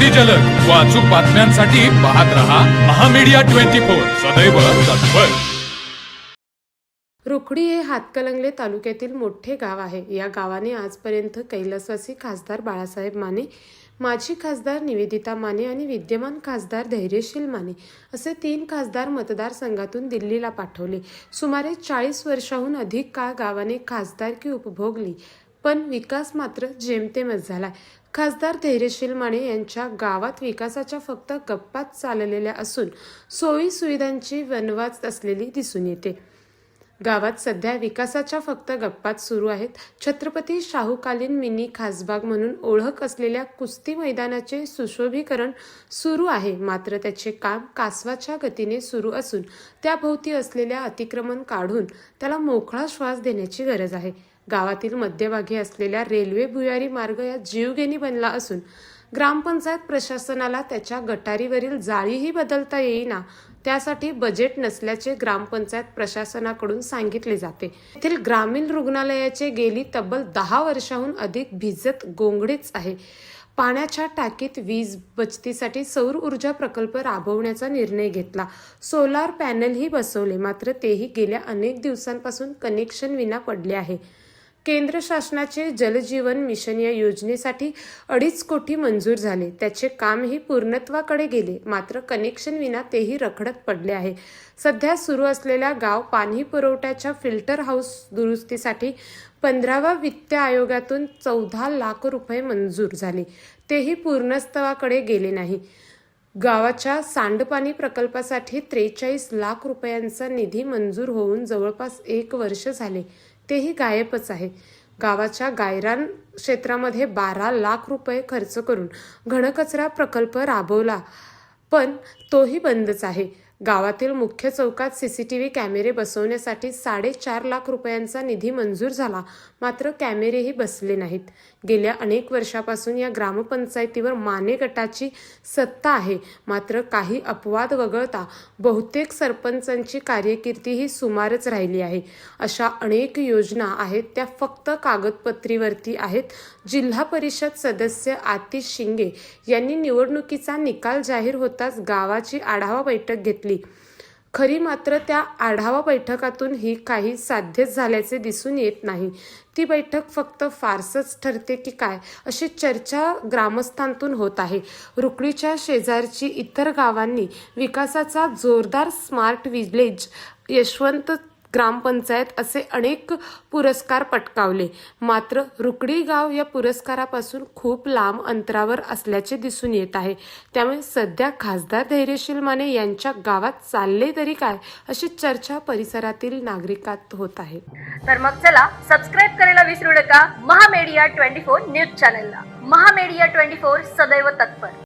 अगदी जलद व अचूक बातम्यांसाठी पाहत रहा महामीडिया 24 सदैव तत्पर। रुखडी हे हातकणंगले तालुक्यातील मोठे गाव आहे। या गावाने आजपर्यंत कैलासवासी खासदार बाळासाहेब माने, माजी खासदार निवेदिता माने आणि विद्यमान खासदार धैर्यशील माने असे 3 खासदार मतदारसंघातून दिल्लीला पाठवले। सुमारे 40 वर्षांहून अधिक काळ गावाने खासदारकी उपभोगली, पण विकास मात्र जेमतेमच झाला। खासदार धैर्यशील माने यांच्या गावात विकासाच्या फक्त गप्पाच चाललेल्या असून सोयी सुविधांची वणवाच असलेली दिसून येते। गावात सध्या विकासाच्या फक्त गप्पाच सुरू आहेत। छत्रपती शाहूकालीन मिनी खासबाग म्हणून ओळख असलेल्या कुस्ती मैदानाचे सुशोभीकरण सुरू आहे, मात्र त्याचे काम कासवाच्या गतीने सुरू असून त्याभोवती असलेल्या अतिक्रमण काढून त्याला मोकळा श्वास देण्याची गरज आहे। गावातील मध्यभागी असलेल्या रेल्वे भुयारी मार्ग या जीवघेणी बनला असून ग्रामपंचायत प्रशासनाला त्याच्या गटारीवरील जाळीही बदलता येईना, त्यासाठी बजेट नसल्याचे ग्रामपंचायत प्रशासनाकडून सांगितले जाते। येथील ग्रामीण रुग्णालयाचे गेली तब्बल 10 वर्षांहून अधिक भिजत गोंगडीच आहे। पाण्याच्या टाकीत वीज बचतीसाठी सौर ऊर्जा प्रकल्प राबवण्याचा निर्णय घेतला, सोलार पॅनलही बसवले, मात्र तेही गेल्या अनेक दिवसांपासून कनेक्शन विना पडले आहे। केंद्र शासनाचे जलजीवन मिशन या योजनेसाठी 2.5 कोटी मंजूर झाले, त्याचे कामही पूर्णत्वाकडे गेले, मात्र कनेक्शन विना तेही रखडत पडले आहे। सध्या सुरू असलेल्या गाव पाणी पुरवठ्याच्या फिल्टर हाऊस दुरुस्तीसाठी 15व्या वित्त आयोगातून 14 लाख रुपये मंजूर झाले, तेही पूर्णत्वाकडे गेले नाही। गावाच्या सांडपाणी प्रकल्पासाठी 43 लाख रुपयांचा निधी मंजूर होऊन जवळपास 1 वर्ष झाले, तेही गायबच आहे। गावाच्या गायरान क्षेत्रामध्ये 12 लाख रुपये खर्च करून घनकचरा प्रकल्प राबवला, पण तोही बंदच आहे। गावातील मुख्य चौकात CCTV कॅमेरे बसवण्यासाठी 4.5 लाख रुपयांचा निधी मंजूर झाला, मात्र कॅमेरेही बसले नाहीत। गेल्या अनेक वर्षापासून या ग्रामपंचायतीवर माने गटाची सत्ता आहे, मात्र काही अपवाद वगळता बहुतेक सरपंचांची कार्यकीर्ती ही सुमारच राहिली आहे। अशा अनेक योजना आहेत त्या फक्त कागदपत्रीवरती आहेत। जिल्हा परिषद सदस्य आतिश शिंगे यांनी निवडणुकीचा निकाल जाहीर होताच गावाची आढावा बैठक घेतली, खरी मात्र त्या आढावा बैठकातून ही काही साध्यच झाल्याचे दिसून येत नाही। ती बैठक फक्त फारसच ठरते की काय अशी चर्चा ग्रामस्थांतून होत आहे। रुकडीच्या शेजारची इतर गावांनी विकासाचा जोरदार स्मार्ट विलेज, यशवंत ग्रामपंचायत असे अनेक पुरस्कार पटकावले, मात्र रुकडी गाव या पुरस्कारापासून खूप लांब अंतरावर असल्याचे दिसून येत आहे। त्यामुळे सध्या खासदार धैर्यशील माने यांच्या गावात चालले तरी काय अशी चर्चा परिसरातील नागरिकात होत आहे। तर मग चला सबस्क्राइब करायला विसरू नका महामीडिया 24 न्यूज चॅनलला। महामीडिया 24 सदैव तत्पर।